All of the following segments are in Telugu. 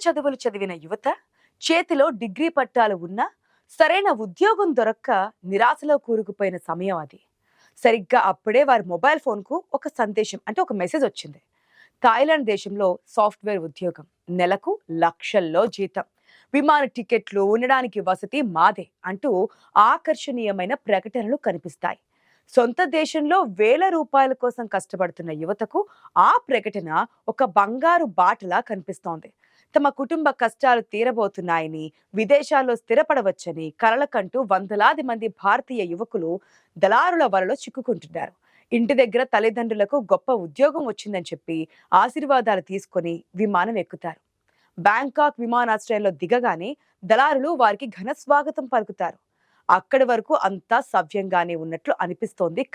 చదువులు చదివిన యువత చేతిలో డిగ్రీ పట్టాలు ఉన్నా సరైన ఉద్యోగం దొరక్క నిరాశలో కూరుకుపోయిన సమయం అది. సరిగ్గా అప్పుడే వారి మొబైల్ ఫోన్కు ఒక సందేశం అంటే ఒక మెసేజ్ వచ్చింది. థాయిలాండ్ దేశంలో సాఫ్ట్వేర్ ఉద్యోగం, నెలకు లక్షల్లో జీతం, విమాన టికెట్లు, ఉండడానికి వసతి మాదే అంటూ ఆకర్షణీయమైన ప్రకటనలు కనిపిస్తాయి. సొంత దేశంలో వేల రూపాయల కోసం కష్టపడుతున్న యువతకు ఆ ప్రకటన ఒక బంగారు బాటలా కనిపిస్తోంది. తమ కుటుంబ కష్టాలు తీరబోతున్నాయని, విదేశాల్లో స్థిరపడవచ్చని కలలకంటూ వందలాది మంది భారతీయ యువకులు దళారుల వలలో చిక్కుకుంటున్నారు. ఇంటి దగ్గర తల్లిదండ్రులకు గొప్ప ఉద్యోగం వచ్చిందని చెప్పి ఆశీర్వాదాలు తీసుకొని విమానం ఎక్కుతారు. బ్యాంకాక్ విమానాశ్రయంలో దిగగానే దళారులు వారికి ఘన స్వాగతం పలుకుతారు. అక్కడి వరకు అంతా సవ్యంగానే ఉన్నట్లు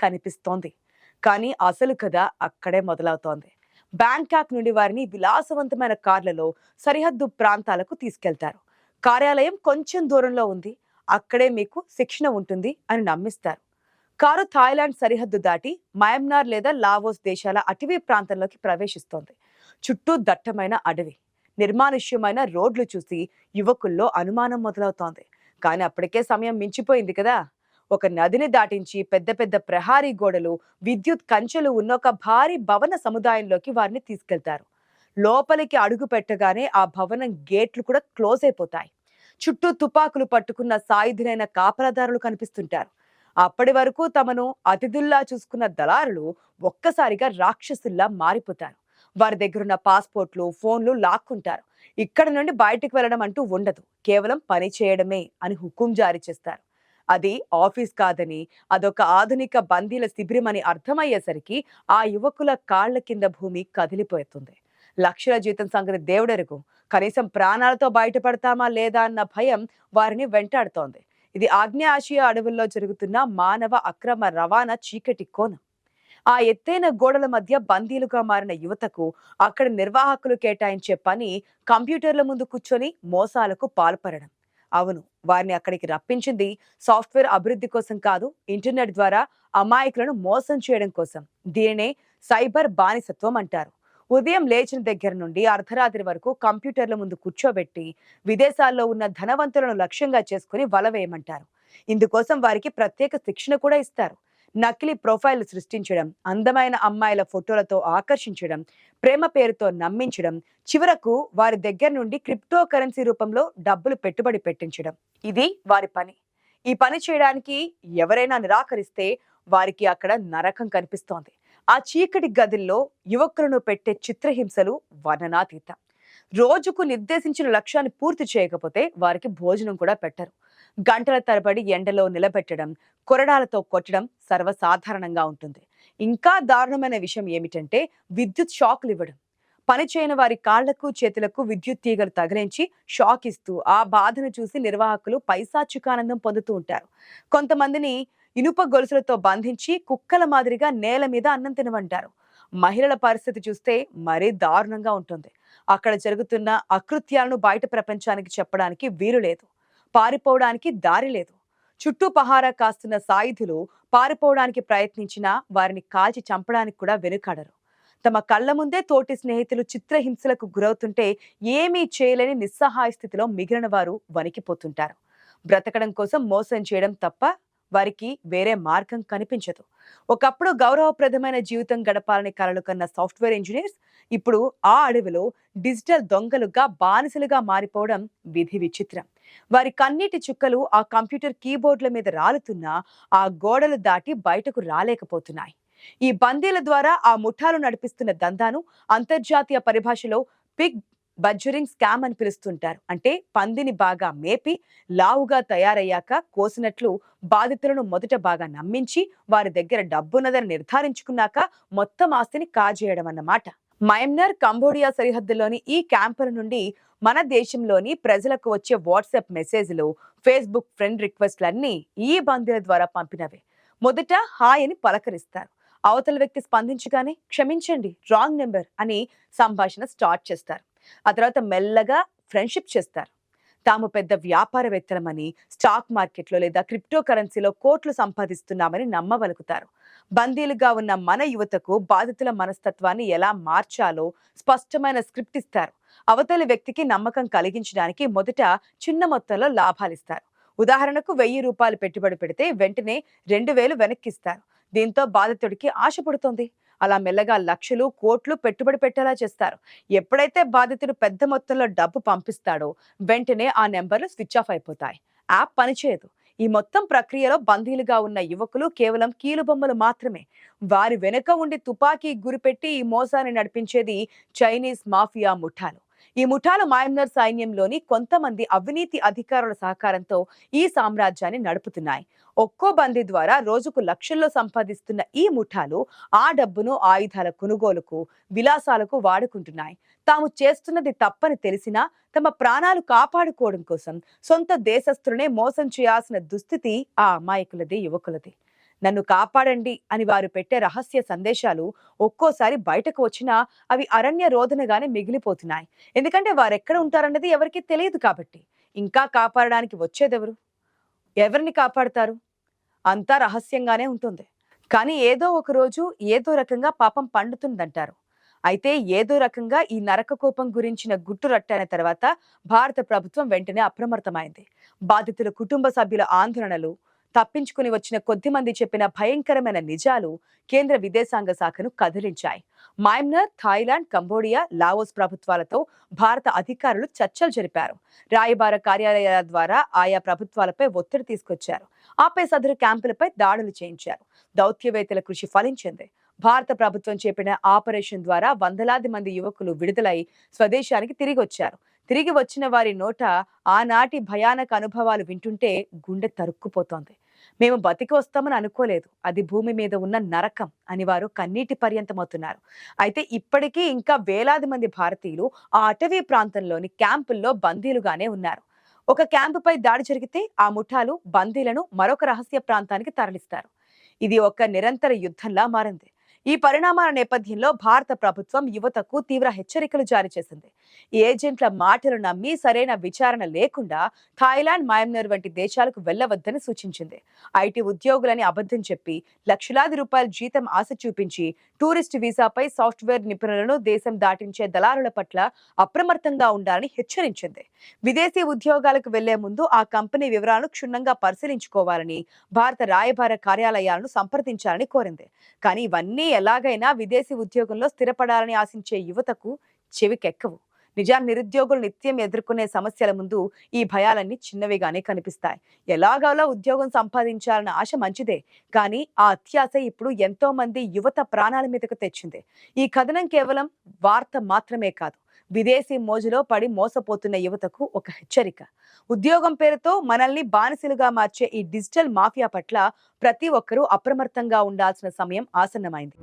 కనిపిస్తోంది. కానీ అసలు కథ అక్కడే మొదలవుతోంది. బ్యాంకాక్ నుండి వారిని విలాసవంతమైన కార్లలో సరిహద్దు ప్రాంతాలకు తీసుకెళ్తారు. కార్యాలయం కొంచెం దూరంలో ఉంది, అక్కడే మీకు శిక్షణ ఉంటుంది అని నమ్మిస్తారు. కారు థాయిలాండ్ సరిహద్దు దాటి మయన్మార్ లేదా లావోస్ దేశాల అటవీ ప్రాంతంలోకి ప్రవేశిస్తోంది. చుట్టూ దట్టమైన అడవి, నిర్మానుష్యమైన రోడ్లు చూసి యువకుల్లో అనుమానం మొదలవుతోంది. కానీ అప్పటికే సమయం మించిపోయింది కదా. ఒక నదిని దాటించి పెద్ద పెద్ద ప్రహారీ గోడలు, విద్యుత్ కంచెలు ఉన్న ఒక భారీ భవన సముదాయంలోకి వారిని తీసుకెళ్తారు. లోపలికి అడుగు పెట్టగానే ఆ భవనం గేట్లు కూడా క్లోజ్ అయిపోతాయి. చుట్టూ తుపాకులు పట్టుకున్న సాయుధులైన కాపలాదారులు కనిపిస్తుంటారు. అప్పటి వరకు తమను అతిథుల్లా చూసుకున్న దళారులు ఒక్కసారిగా రాక్షసుల్లా మారిపోతారు. వారి దగ్గరున్న పాస్పోర్ట్లు, ఫోన్లు లాక్కుంటారు. ఇక్కడ నుండి బయటకు వెళ్ళడం అంటూ ఉండదు, కేవలం పని చేయడమే అని హుకుం జారీ చేస్తారు. అది ఆఫీస్ కాదని, అదొక ఆధునిక బందీల శిబిరం అని అర్థమయ్యేసరికి ఆ యువకుల కాళ్ల కింద భూమి కదిలిపోతుంది. లక్షల జీతం సంగతి దేవుడెరుగు, కనీసం ప్రాణాలతో బయటపడతామా లేదా అన్న భయం వారిని వెంటాడుతోంది. ఇది ఆగ్నేయ ఆసియా అడవుల్లో జరుగుతున్న మానవ అక్రమ రవాణా చీకటి కోణం. ఆ ఎత్తైన గోడల మధ్య బందీలుగా మారిన యువతకు అక్కడ నిర్వాహకులు కేటాయించే పని కంప్యూటర్ల ముందు కూర్చొని మోసాలకు పాల్పడడం. అవును, వారిని అక్కడికి రప్పించింది సాఫ్ట్వేర్ అభివృద్ధి కోసం కాదు, ఇంటర్నెట్ ద్వారా అమాయకులను మోసం చేయడం కోసం. దీనినే సైబర్ బానిసత్వం అంటారు. ఉదయం లేచిన దగ్గర నుండి అర్ధరాత్రి వరకు కంప్యూటర్ల ముందు కూర్చోబెట్టి విదేశాల్లో ఉన్న ధనవంతులను లక్ష్యంగా చేసుకుని వల వేయమంటారు. ఇందుకోసం వారికి ప్రత్యేక శిక్షణ కూడా ఇస్తారు. నకిలీ ప్రొఫైల్ సృష్టించడం, అందమైన అమ్మాయిల ఫోటోలతో ఆకర్షించడం, ప్రేమ పేరుతో నమ్మించడం, చివరకు వారి దగ్గర నుండి క్రిప్టో కరెన్సీ రూపంలో డబ్బులు పెట్టుబడి పెట్టించడం. ఇది వారి పని. ఈ పని చేయడానికి ఎవరైనా నిరాకరిస్తే వారికి అక్కడ నరకం కనిపిస్తోంది. ఆ చీకటి గదుల్లో యువకులను పెట్టే చిత్రహింసలు వర్ణనాతీతం. రోజుకు నిర్దేశించిన లక్ష్యాన్ని పూర్తి చేయకపోతే వారికి భోజనం కూడా పెట్టరు. గంటల తరబడి ఎండలో నిలబెట్టడం, కొరడాలతో కొట్టడం సర్వసాధారణంగా ఉంటుంది. ఇంకా దారుణమైన విషయం ఏమిటంటే విద్యుత్ షాక్లు ఇవ్వడం. పని చేయని వారి కాళ్లకు చేతులకు విద్యుత్ తీగలు తగిలించి షాక్ ఇస్తూ ఆ బాధను చూసి నిర్వాహకులు పైశాచికానందం పొందుతూ ఉంటారు. కొంతమందిని ఇనుప గొలుసులతో బంధించి కుక్కల మాదిరిగా నేల మీద అన్నం తినమంటారు. మహిళల పరిస్థితి చూస్తే మరీ దారుణంగా ఉంటుంది. అక్కడ జరుగుతున్న అకృత్యాలను బయట ప్రపంచానికి చెప్పడానికి వీలు లేదు, పారిపోవడానికి దారి లేదు. చుట్టూ పహారా కాస్తున్న సాయుధులు పారిపోవడానికి ప్రయత్నించినా వారిని కాల్చి చంపడానికి కూడా వెనుకాడరు. తమ కళ్ల ముందే తోటి స్నేహితులు చిత్రహింసలకు గురవుతుంటే ఏమీ చేయలేని నిస్సహాయ స్థితిలో మిగిలిన వారు వణికిపోతుంటారు. బ్రతకడం కోసం మోసం చేయడం తప్ప వారికి వేరే మార్గం కనిపించదు. ఒకప్పుడు గౌరవప్రదమైన జీవితం గడపాలని కలలు కన్న సాఫ్ట్వేర్ ఇంజనీర్స్ ఇప్పుడు ఆ అడవిలో డిజిటల్ దొంగలుగా, బానిసలుగా మారిపోవడం విధి విచిత్రం. వారి కన్నీటి చుక్కలు ఆ కంప్యూటర్ కీబోర్డుల మీద రాలుతున్నా ఆ గోడలు దాటి బయటకు రాలేకపోతున్నాయి. ఈ బందీల ద్వారా ఆ ముఠాలు నడిపిస్తున్న దందాను అంతర్జాతీయ పరిభాషలో పిగ్ బడ్జరింగ్ స్కామ్ అని పిలుస్తుంటారు. అంటే పందిని బాగా మేపి లావుగా తయారయ్యాక కోసినట్లు బాధితులను మొదట బాగా నమ్మించి వారి దగ్గర డబ్బున్నదని నిర్ధారించుకున్నాక మొత్తం ఆస్తిని కాజేయడం అన్నమాట. మయన్మార్, కంబోడియా సరిహద్దులోని ఈ క్యాంపుల నుండి మన దేశంలోని ప్రజలకు వచ్చే వాట్సాప్ మెసేజ్లు, ఫేస్బుక్ ఫ్రెండ్ రిక్వెస్ట్లన్నీ ఈ బందీల ద్వారా పంపినవే. మొదట హాయ్ అని పలకరిస్తారు. అవతల వ్యక్తి స్పందించగానే క్షమించండి, రాంగ్ నెంబర్ అని సంభాషణ స్టార్ట్ చేస్తారు. ఆ తర్వాత మెల్లగా ఫ్రెండ్షిప్ చేస్తారు. తాము పెద్ద వ్యాపారవేత్తలమని, స్టాక్ మార్కెట్లో లేదా క్రిప్టో కరెన్సీలో కోట్లు సంపాదిస్తున్నామని నమ్మబలుకుతారు. బందీలుగా ఉన్న మన యువతకు బాధితుల మనస్తత్వాన్ని ఎలా మార్చాలో స్పష్టమైన స్క్రిప్ట్ ఇస్తారు. అవతలి వ్యక్తికి నమ్మకం కలిగించడానికి మొదట చిన్న మొత్తంలో లాభాలిస్తారు. ఉదాహరణకు రూ. 1000 పెట్టుబడి పెడితే వెంటనే 2000 వెనక్కిస్తారు. దీంతో బాధితుడికి ఆశ పుడుతుంది. అలా మెల్లగా లక్షలు, కోట్లు పెట్టుబడి పెట్టేలా చేస్తారు. ఎప్పుడైతే బాధితుడు పెద్ద మొత్తంలో డబ్బు పంపిస్తాడో వెంటనే ఆ నెంబర్లు స్విచ్ ఆఫ్ అయిపోతాయి. యాప్ పనిచేయదు. ఈ మొత్తం ప్రక్రియలో బందీలుగా ఉన్న యువకులు కేవలం కీలుబొమ్మలు మాత్రమే. వారి వెనుక ఉండి తుపాకీ గురిపెట్టి ఈ మోసాన్ని నడిపించేది చైనీస్ మాఫియా ముఠాలు. ఈ ముఠాలు మయన్మార్ సైన్యంలోని కొంతమంది అవినీతి అధికారుల సహకారంతో ఈ సామ్రాజ్యాన్ని నడుపుతున్నాయి. ఒక్కో బందీ ద్వారా రోజుకు లక్షల్లో సంపాదిస్తున్న ఈ ముఠాలు ఆ డబ్బును ఆయుధాల కొనుగోలుకు, విలాసాలకు వాడుకుంటున్నాయి. తాము చేస్తున్నది తప్పని తెలిసినా తమ ప్రాణాలు కాపాడుకోవడం కోసం సొంత దేశస్థులనే మోసం చేయాల్సిన దుస్థితి ఆ అమాయకులది, యువకులది. నన్ను కాపాడండి అని వారు పెట్టే రహస్య సందేశాలు ఒక్కోసారి బయటకు వచ్చినా అవి అరణ్య రోదనగానే మిగిలిపోతున్నాయి. ఎందుకంటే వారెక్కడ ఉంటారన్నది ఎవరికీ తెలియదు కాబట్టి. ఇంకా కాపాడడానికి వచ్చేదెవరు? ఎవరిని కాపాడతారు? అంతా రహస్యంగానే ఉంటుంది. కానీ ఏదో ఒక రోజు ఏదో రకంగా పాపం పండుతుందంటారు. అయితే ఏదో రకంగా ఈ నరక కోపం గురించిన గుట్టు రట్టైన తర్వాత భారత ప్రభుత్వం వెంటనే అప్రమత్తమైంది. బాధితుల కుటుంబ సభ్యుల ఆందోళనలు, తప్పించుకుని వచ్చిన కొద్ది మంది చెప్పిన భయంకరమైన నిజాలు కేంద్ర విదేశాంగ శాఖను కదిలించాయి. మయన్మార్, థాయిలాండ్, కంబోడియా, లావోస్ ప్రభుత్వాలతో భారత అధికారులు చర్చలు జరిపారు. రాయబార కార్యాలయాల ద్వారా ఆయా ప్రభుత్వాలపై ఒత్తిడి తీసుకొచ్చారు. ఆపై సదరు క్యాంపులపై దాడులు చేయించారు. దౌత్యవేత్తల కృషి ఫలించింది. భారత ప్రభుత్వం చేపట్టిన ఆపరేషన్ ద్వారా వందలాది మంది యువకులు విడుదలై స్వదేశానికి తిరిగి వచ్చారు. తిరిగి వచ్చిన వారి నోట ఆనాటి భయానక అనుభవాలు వింటుంటే గుండె తరుక్కుపోతోంది. మేము బతికి వస్తామని అనుకోలేదు, అది భూమి మీద ఉన్న నరకం అని వారు కన్నీటి పర్యంతమవుతున్నారు. అయితే ఇప్పటికీ ఇంకా వేలాది మంది భారతీయులు ఆ అటవీ ప్రాంతంలోని క్యాంపుల్లో బందీలుగానే ఉన్నారు. ఒక క్యాంపుపై దాడి జరిగితే ఆ ముఠాలు బందీలను మరొక రహస్య ప్రాంతానికి తరలిస్తారు. ఇది ఒక నిరంతర యుద్ధంలా మారింది. ఈ పరిణామాల నేపథ్యంలో భారత ప్రభుత్వం యువతకు తీవ్ర హెచ్చరికలు జారీ చేసింది. ఈ ఏజెంట్ల మాటలు నమ్మి సరైన విచారణ లేకుండా థాయిలాండ్, మయన్మార్ వంటి దేశాలకు వెళ్లవద్దని సూచించింది. ఐటీ ఉద్యోగులని అబద్ధం చెప్పి లక్షలాది రూపాయల జీతం ఆశ చూపించి టూరిస్ట్ వీసాపై సాఫ్ట్వేర్ నిపుణులను దేశం దాటించే దళారుల పట్ల అప్రమత్తంగా ఉండాలని హెచ్చరించింది. విదేశీ ఉద్యోగాలకు వెళ్లే ముందు ఆ కంపెనీ వివరాలను క్షుణ్ణంగా పరిశీలించుకోవాలని, భారత రాయబార కార్యాలయాలను సంప్రదించాలని కోరింది. కానీ ఇవన్నీ ఎలాగైనా విదేశీ ఉద్యోగంలో స్థిరపడాలని ఆశించే యువతకు చెవికెక్కవు. నిరుద్యోగులు నిత్యం ఎదుర్కొనే సమస్యల ముందు ఈ భయాలన్నీ చిన్నవిగానే కనిపిస్తాయి. ఎలాగోలా ఉద్యోగం సంపాదించాలన్న ఆశ మంచిదే, కానీ ఆ అత్యాశ ఇప్పుడు ఎంతో మంది యువత ప్రాణాల మీదకు తెచ్చింది. ఈ కథనం కేవలం వార్త మాత్రమే కాదు, విదేశీ మోజులో పడి మోసపోతున్న యువతకు ఒక హెచ్చరిక. ఉద్యోగం పేరుతో మనల్ని బానిసలుగా మార్చే ఈ డిజిటల్ మాఫియా పట్ల ప్రతి ఒక్కరూ అప్రమత్తంగా ఉండాల్సిన సమయం ఆసన్నమైంది.